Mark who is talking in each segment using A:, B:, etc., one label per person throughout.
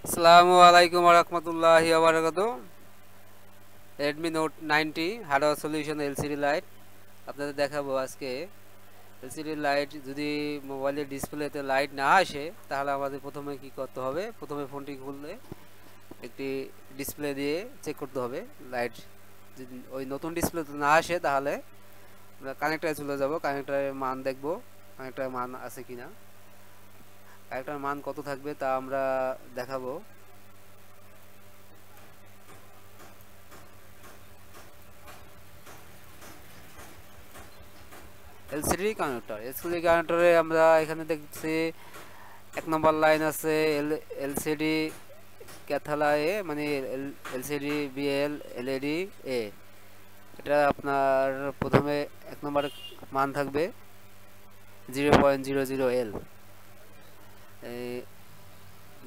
A: আসসালামু আলাইকুম রহমতুল্লাহি ওয়া Redmi note 90 hardware solution LCD light আপনাদের দেখাবো আজকে। এলসিডি লাইট যদি মোবাইলের ডিসপ্লেতে লাইট না আসে তাহলে আমাদের প্রথমে কি করতে হবে? প্রথমে ফোনটি খুললে একটি ডিসপ্লে দিয়ে চেক করতে হবে লাইট যদি ওই নতুন ডিসপ্লেতে না আসে তাহলে আমরা কানেক্টারে চলে যাব, কানেক্টারের মান দেখব কানেক্টারের মান আছে কিনা। কানেক্টারের মান কত থাকবে তা আমরা দেখাবো। এলসিডি কানেক্টরে আমরা এখানে দেখছি এক নম্বর লাইন আছে এলসিডি ক্যাথালা এ, মানে এলসিডি বিএল এলইডি এ। এটা আপনার প্রথমে এক নম্বর মান থাকবে 0.00 এল,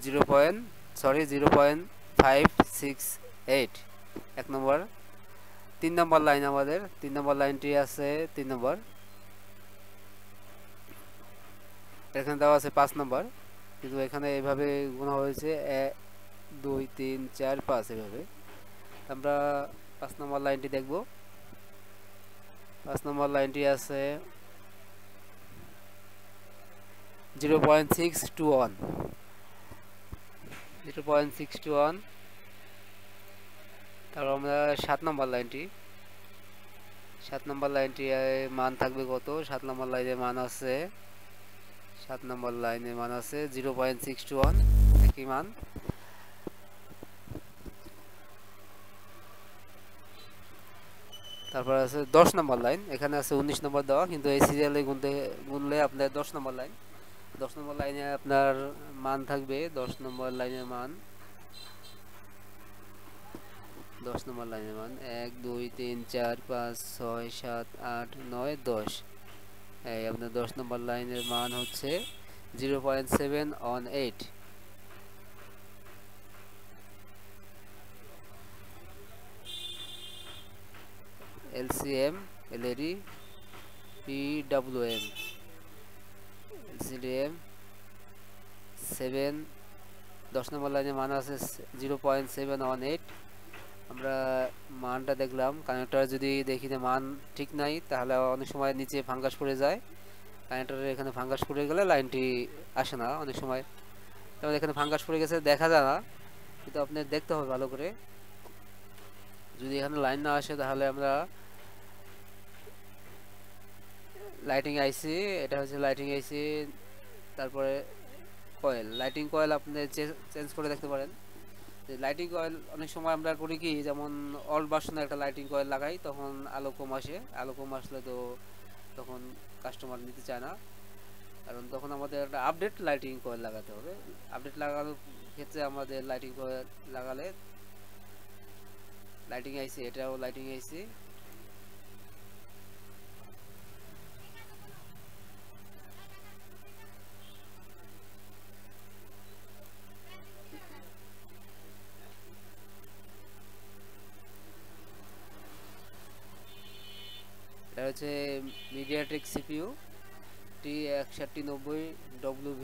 A: 0.568 এক নম্বর। 3 নম্বর লাইন, আমাদের 3 নম্বর লাইনটি আছে 3 নম্বর, এখানে দেওয়া আছে 5 নম্বর, কিন্তু এখানে এইভাবে গোনা হয়েছে 1 2 3 4 5 এভাবে। আমরা 5 নম্বর লাইনটি দেখব। 5 নম্বর লাইনটি আছে 0.621। তারপর আমরা 7 নম্বর লাইনটি, 7 নম্বর লাইনটি মান থাকবে কত? 7 নম্বর লাইনের মান আছে 7 নম্বর লাইনের মান আছে 0.621, একই মান। তারপর আছে 10 নম্বর লাইন, এখানে আছে 19 নম্বর দেওয়া, কিন্তু এই সিরিয়ালে গুনলে আপনার 10 নম্বর লাইন। 10 নম্বর লাইনে আপনার মান থাকবে 10 নম্বর লাইনের মান 10 নম্বর লাইনের মান 1 2 3 4 5 6 7 8 9 10। এই আপনার 10 নম্বর লাইনের মান হচ্ছে 0.718। LCM LED PWM LCDM 7। 10 নম্বর লাইনের মান আছে 0.718। আমরা মানটা দেখলাম। কানেক্টর যদি দেখি যে মান ঠিক নাই তাহলে অনেক সময় নিচে ফাঙ্গাস পড়ে যায়। কানেক্টরের এখানে ফাঙ্গাস পড়ে গেলে লাইনটি আসে না অনেক সময়। তাহলে এখানে ফাঙ্গাস পড়ে গেছে দেখা যায় না, কিন্তু আপনি দেখতে হবে ভালো করে। যদি এখানে লাইন না আসে তাহলে আমরা লাইটিং আইসি, এটা হচ্ছে লাইটিং আইসি, তারপরে কয়েল, লাইটিং কয়েল আপনি চেঞ্জ করে দেখতে পারেন। লাইটিং কয়েল অনেক সময় আমরা করি কি, যেমন অল্ড ভার্সনের একটা লাইটিং কয়েল লাগাই, তখন আলো কম আসে। আলো কম আসলে তো তখন কাস্টমার নিতে চায় না, কারণ তখন আমাদের একটা আপডেট লাইটিং কয়েল লাগাতে হবে। আপডেট লাগানোর ক্ষেত্রে আমাদের লাইটিং কয়েল লাগালে লাইটিং আইসি, এটাও লাইটিং আইসি। এটা হচ্ছে মিডিয়াটেক সিপিইউ T6190WV